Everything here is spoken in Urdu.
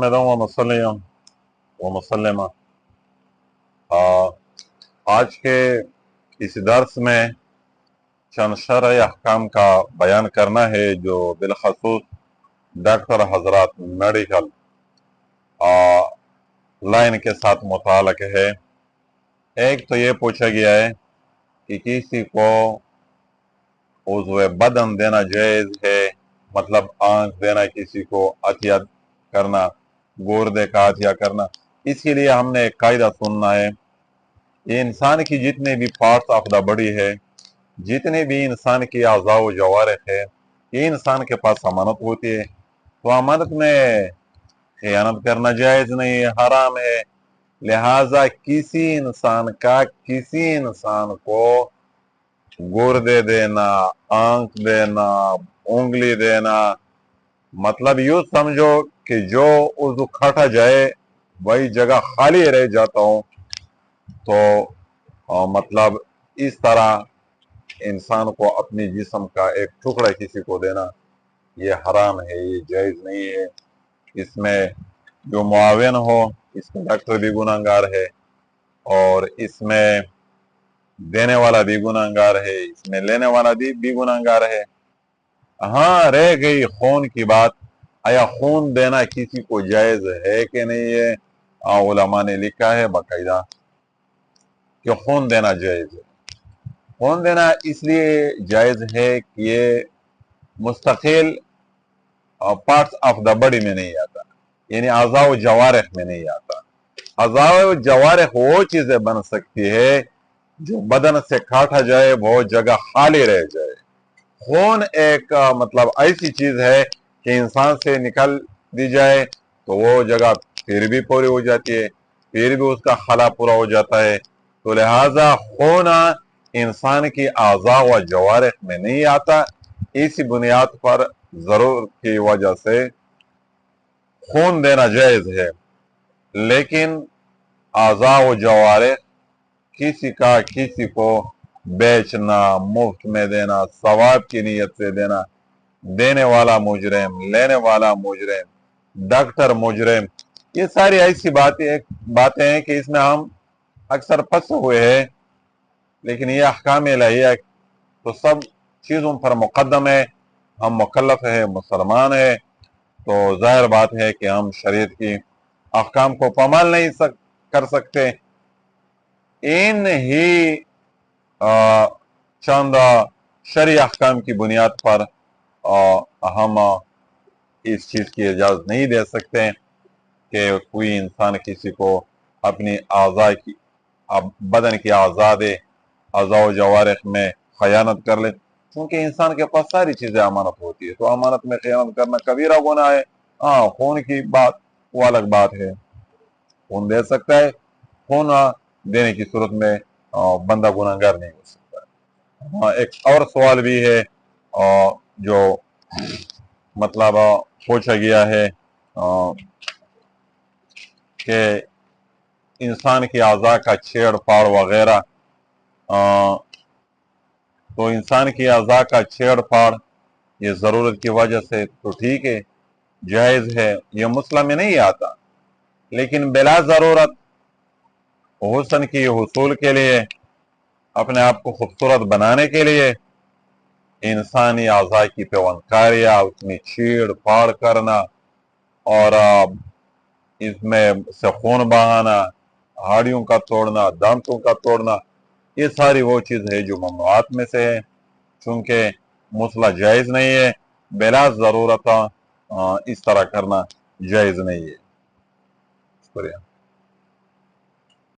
وسلم وسلم آج کے اس درس میں چند شرعی احکام کا بیان کرنا ہے جو بالخصوص ڈاکٹر حضرات میڈیکل لائن کے ساتھ متعلق ہے۔ ایک تو یہ پوچھا گیا ہے کہ کسی کو عضو بدن دینا جائز ہے، مطلب آنکھ دینا، کسی کو عطیہ کرنا، گردے کا عطیہ کرنا۔ اس کے لیے ہم نے ایک قاعدہ سننا ہے، یہ انسان کی جتنے بھی پارٹس آف دا باڈی ہے، جتنے بھی انسان کی اعضاء و جوارح ہے، یہ انسان کے پاس امانت ہوتی ہے، تو امانت میں خیانت کرنا جائز نہیں ہے، حرام ہے۔ لہٰذا کسی انسان کو گردے دینا، آنکھ دینا، انگلی دینا، مطلب یوں سمجھو کہ جو عضو کھٹا جائے وہی جگہ خالی رہ جاتا ہوں، تو مطلب اس طرح انسان کو اپنی جسم کا ایک ٹکڑا کسی کو دینا یہ حرام ہے، یہ جائز نہیں ہے۔ اس میں جو معاون ہو اس میں ڈاکٹر بھی گناہگار ہے، اور اس میں دینے والا بھی گناہگار ہے، اس میں لینے والا بھی گناہگار ہے۔ ہاں، رہ گئی خون کی بات، آیا خون دینا کسی کو جائز ہے کہ نہیں ہے؟ علماء نے لکھا ہے باقاعدہ کہ خون دینا جائز ہے۔ خون دینا اس لیے جائز ہے کہ یہ مستقل پارٹس آف دا باڈی میں نہیں آتا، یعنی اعضاء و جوارح میں نہیں آتا۔ اعضاء و جوارح وہ چیزیں بن سکتی ہے جو بدن سے کاٹا جائے وہ جگہ خالی رہ جائے۔ خون ایک مطلب ایسی چیز ہے کہ انسان سے نکل دی جائے تو وہ جگہ پھر بھی پوری ہو جاتی ہے، پھر بھی اس کا خلا پورا ہو جاتا ہے، تو لہٰذا خون انسان کی اعضاء و جوارح میں نہیں آتا۔ اسی بنیاد پر ضرورت کی وجہ سے خون دینا جائز ہے، لیکن اعضاء و جوارح کسی کو بیچنا، مفت میں دینا، ثواب کی نیت سے دینا، دینے والا مجرم، لینے والا مجرم، ڈاکٹر مجرم، یہ ساری ایسی باتیں ہیں کہ اس میں ہم اکثر پھنسے ہوئے ہیں، لیکن یہ احکام الہیہ تو سب چیزوں پر مقدم ہے۔ ہم مکلف ہیں، مسلمان ہیں، تو ظاہر بات ہے کہ ہم شریعت کی احکام کو پامال نہیں کر سکتے۔ ان ہی چند شرعی احکام کی بنیاد پر ہم اس چیز کی اجازت نہیں دے سکتے کہ کوئی انسان کسی کو اپنی بدن کی اعضاء و جوارح میں خیانت کر لے، کیونکہ انسان کے پاس ساری چیزیں امانت ہوتی ہے، تو امانت میں خیانت کرنا کبیرہ گناہ ہے۔ ہاں، خون کی بات وہ الگ بات ہے، خون دے سکتا ہے، خون دینے کی صورت میں بندہ گناہگار نہیں ہو سکتا۔ ایک اور سوال بھی ہے جو مطلب پوچھا گیا ہے کہ انسان کی اعضاء کا چھیڑ پھاڑ وغیرہ، تو انسان کی اعضاء کا چھیڑ پھاڑ یہ ضرورت کی وجہ سے تو ٹھیک ہے، جائز ہے، یہ مسئلہ میں نہیں آتا، لیکن بلا ضرورت حسن کی حصول کے لیے، اپنے آپ کو خوبصورت بنانے کے لیے انسانی اعضاء کی پیوندکاریاں، اس میں چھیڑ پھاڑ کرنا اور اس میں سے خون بہانا، ہاڑیوں کا توڑنا، دانتوں کا توڑنا، یہ ساری وہ چیز ہے جو ممنوعات میں سے ہے، چونکہ مسئلہ جائز نہیں ہے، بلا ضرورت اس طرح کرنا جائز نہیں ہے۔ شکریہ۔